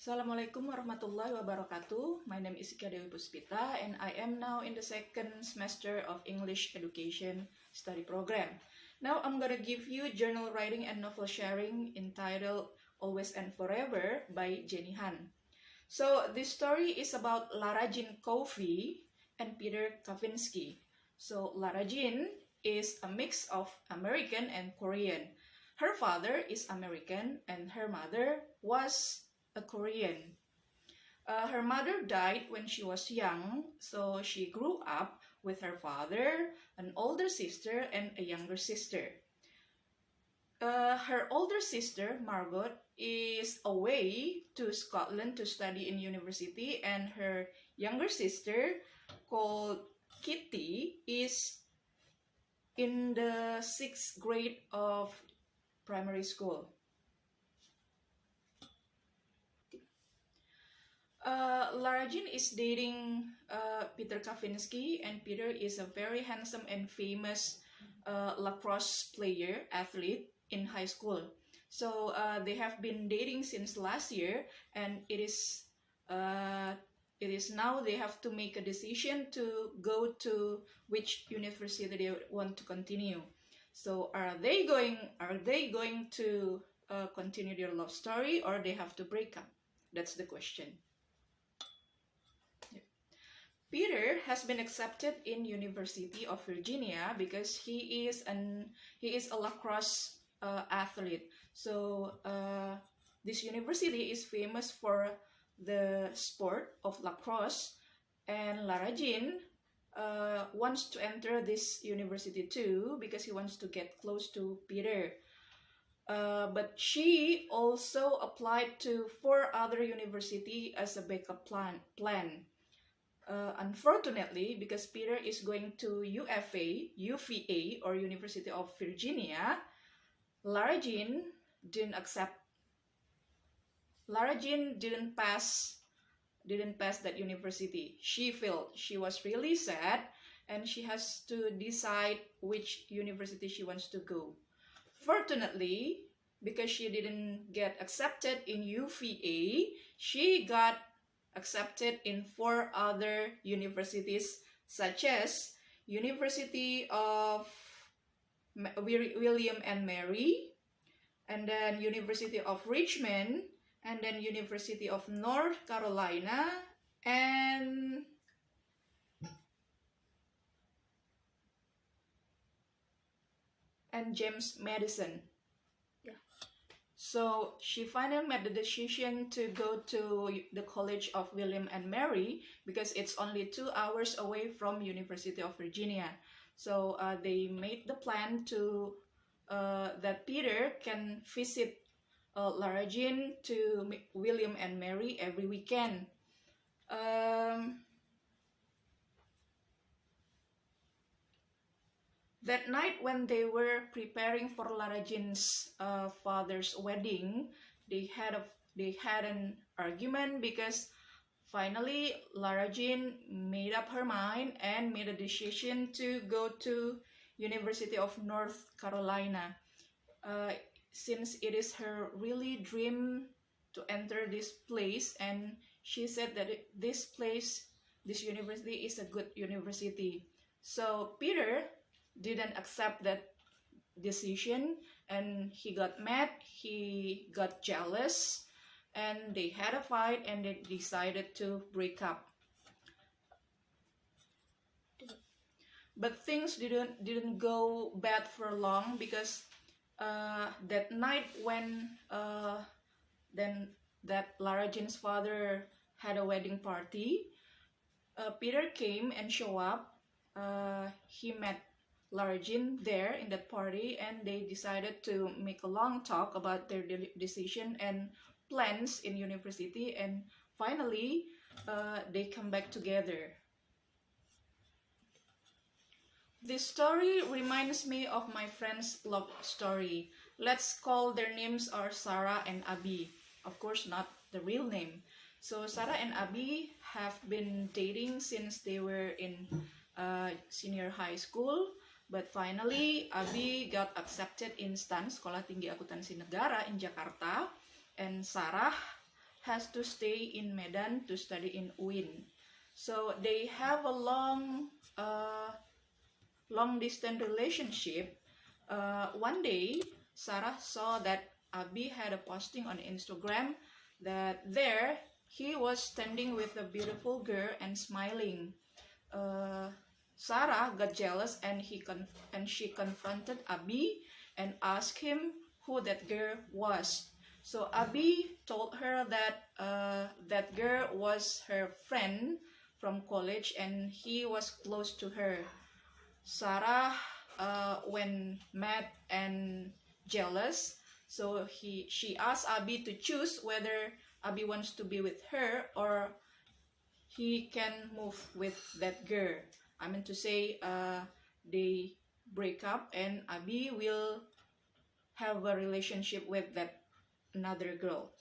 Assalamualaikum warahmatullahi wabarakatuh. My name is Ika Dewi Puspita and I am now in the second semester of English Education Study Program. Now I'm gonna give you journal writing and novel sharing entitled Always and Forever by Jenny Han. So this story is about Lara Jean Coffey and Peter Kavinsky. So Lara Jean is a mix of American and Korean. Her father is American and her mother was a Korean. Her mother died when she was young, so she grew up with her father, an older sister, and a younger sister. Her older sister, Margot, is away to Scotland to study in university, and her younger sister, called Kitty, is in the 6th grade of primary school. Lara Jean is dating Peter Kavinsky, and Peter is a very handsome and famous lacrosse player, athlete in high school. So they have been dating since last year, and it is now they have to make a decision to go to which university they want to continue. So are they going to continue their love story, or they have to break up? That's the question. Peter has been accepted in University of Virginia because he is a lacrosse athlete. So this university is famous for the sport of lacrosse, and Lara Jean wants to enter this university too because he wants to get close to Peter. But she also applied to 4 other universities as a backup plan. Unfortunately, because Peter is going to UVA, or University of Virginia, Lara Jean didn't pass that university. She failed. She was really sad, and she has to decide which university she wants to go. Fortunately, because she didn't get accepted in UVA, she got accepted in 4 other universities, such as University of William and Mary, and then University of Richmond, and then University of North Carolina, and James Madison. So she finally made the decision to go to the College of William and Mary because it's only 2 hours away from University of Virginia. So they made the plan to that Peter can visit Lara Jean to William and Mary every weekend. That night, when they were preparing for Lara Jean's father's wedding, they had an argument because finally Lara Jean made up her mind and made a decision to go to University of North Carolina. Since it is her really dream to enter this place, and she said that this university is a good university. So Peter didn't accept that decision, and he got mad, he got jealous, and they had a fight, and they decided to break up. But things didn't go bad for long, because that night when then that Lara Jean's father had a wedding party, Peter came and showed up. He met Lara Jean there in that party, and they decided to make a long talk about their decision and plans in university, and finally they come back together. This story reminds me of my friend's love story. Let's call their names are Sarah and Abby. Of course, not the real name. So Sarah and Abby have been dating since they were in senior high school. But finally, Abi got accepted in STAN, Sekolah Tinggi Akuntansi Negara in Jakarta, and Sarah has to stay in Medan to study in UIN. So they have a long distance relationship. One day, Sarah saw that Abi had a posting on Instagram that there he was standing with a beautiful girl and smiling. Sarah got jealous and she confronted Abi and asked him who that girl was. So Abi told her that that girl was her friend from college and he was close to her. Sarah when mad and jealous, so she asked Abi to choose whether Abi wants to be with her or he can move with that girl. I mean to say, they break up and Abi will have a relationship with that another girl.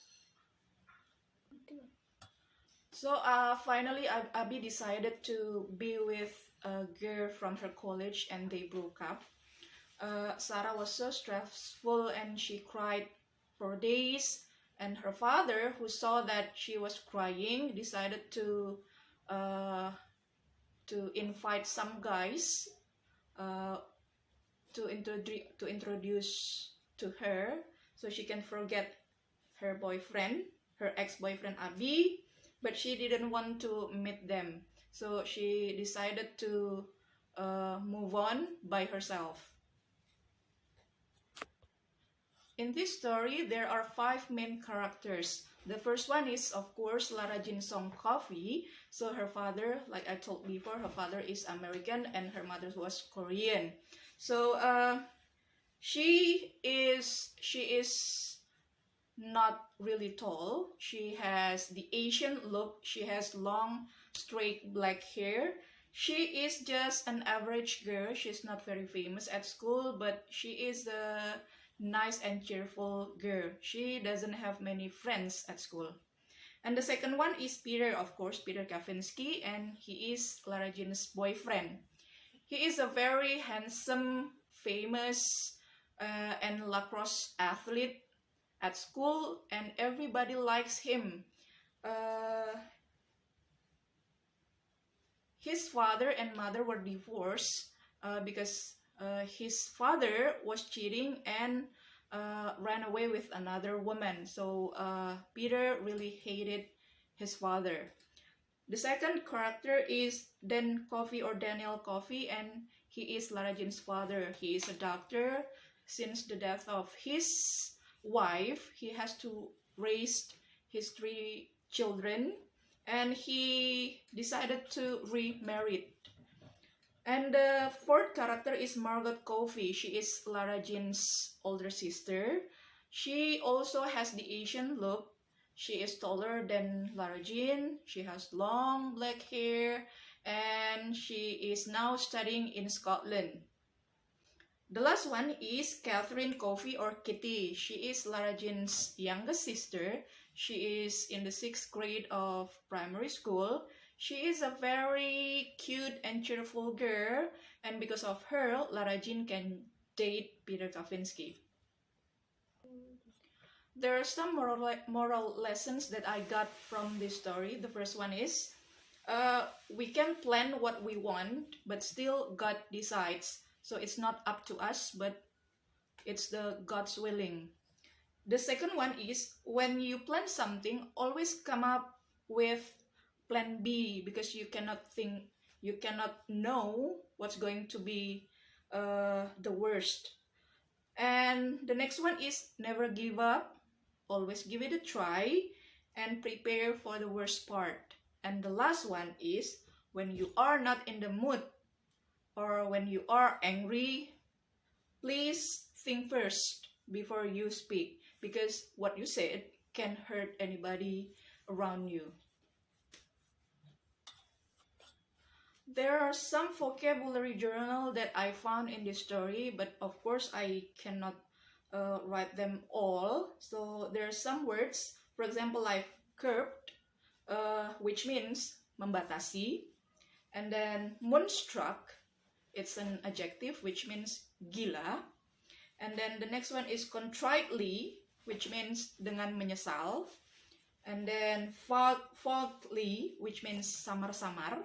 So finally, Abi decided to be with a girl from her college and they broke up. Sarah was so stressful and she cried for days. And her father, who saw that she was crying, decided to invite some guys to introduce to her so she can forget her boyfriend, her ex-boyfriend Abi, but she didn't want to meet them. So she decided to move on by herself. In this story, there are 5 main characters. The first one is, of course, Lara Jean Song Coffee. So her father, like I told before, her father is American and her mother was Korean. So she is not really tall. She has the Asian look. She has long, straight black hair. She is just an average girl. She's not very famous at school, but she is a nice and cheerful girl. She doesn't have many friends at school. And the second one is Peter, of course, Peter Kavinsky, and he is Lara Jean's boyfriend. He is a very handsome, famous, and lacrosse athlete at school, and everybody likes him. His father and mother were divorced because his father was cheating and ran away with another woman. So Peter really hated his father. The second character is Dan Coffey or Daniel Coffey, and he is Lara Jean's father. He is a doctor. Since the death of his wife, he has to raise his 3 children, and he decided to remarry. And the fourth character is Margot Coffey. She is Lara Jean's older sister. She also has the Asian look. She is taller than Lara Jean. She has long black hair and she is now studying in Scotland. The last one is Catherine Coffey or Kitty. She is Lara Jean's youngest sister. She is in the 6th grade of primary school. She is a very cute and cheerful girl, and because of her, Lara Jean can date Peter Kavinsky. There are some moral lessons that I got from this story. The first one is, we can plan what we want, but still God decides. So it's not up to us, but it's the God's willing. The second one is, when you plan something, always come up with plan B, because you cannot know what's going to be the worst. And the next one is, never give up, always give it a try, and prepare for the worst part. And the last one is, when you are not in the mood or when you are angry, please think first before you speak, because what you said can hurt anybody around you. There are some vocabulary journal that I found in this story, but of course I cannot write them all. So there are some words, for example, like curbed, which means membatasi, and then moonstruck, it's an adjective which means gila, and then the next one is contritely, which means dengan menyesal, And then fogly, which means samar-samar.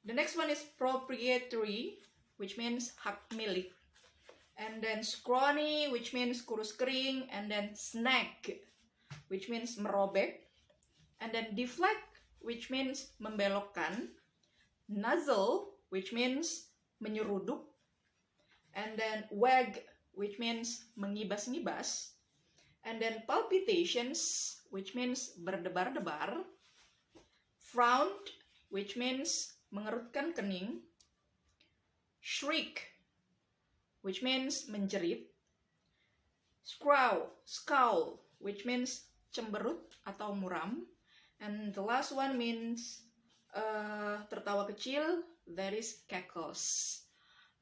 The next one is proprietary, which means hak milik. And then scrawny, which means kurus kering. And then snag, which means merobek. And then deflect, which means membelokkan. Nuzzle, which means menyeruduk. And then wag, which means mengibas-ngibas. And then palpitations, which means berdebar-debar. Frowned, which means mengerutkan kening. Shriek, which means menjerit. Scowl, which means cemberut atau muram. And the last one means tertawa kecil, that is cackles.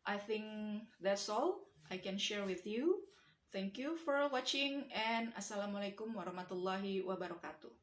I think that's all I can share with you. Thank you for watching and Assalamualaikum warahmatullahi wabarakatuh.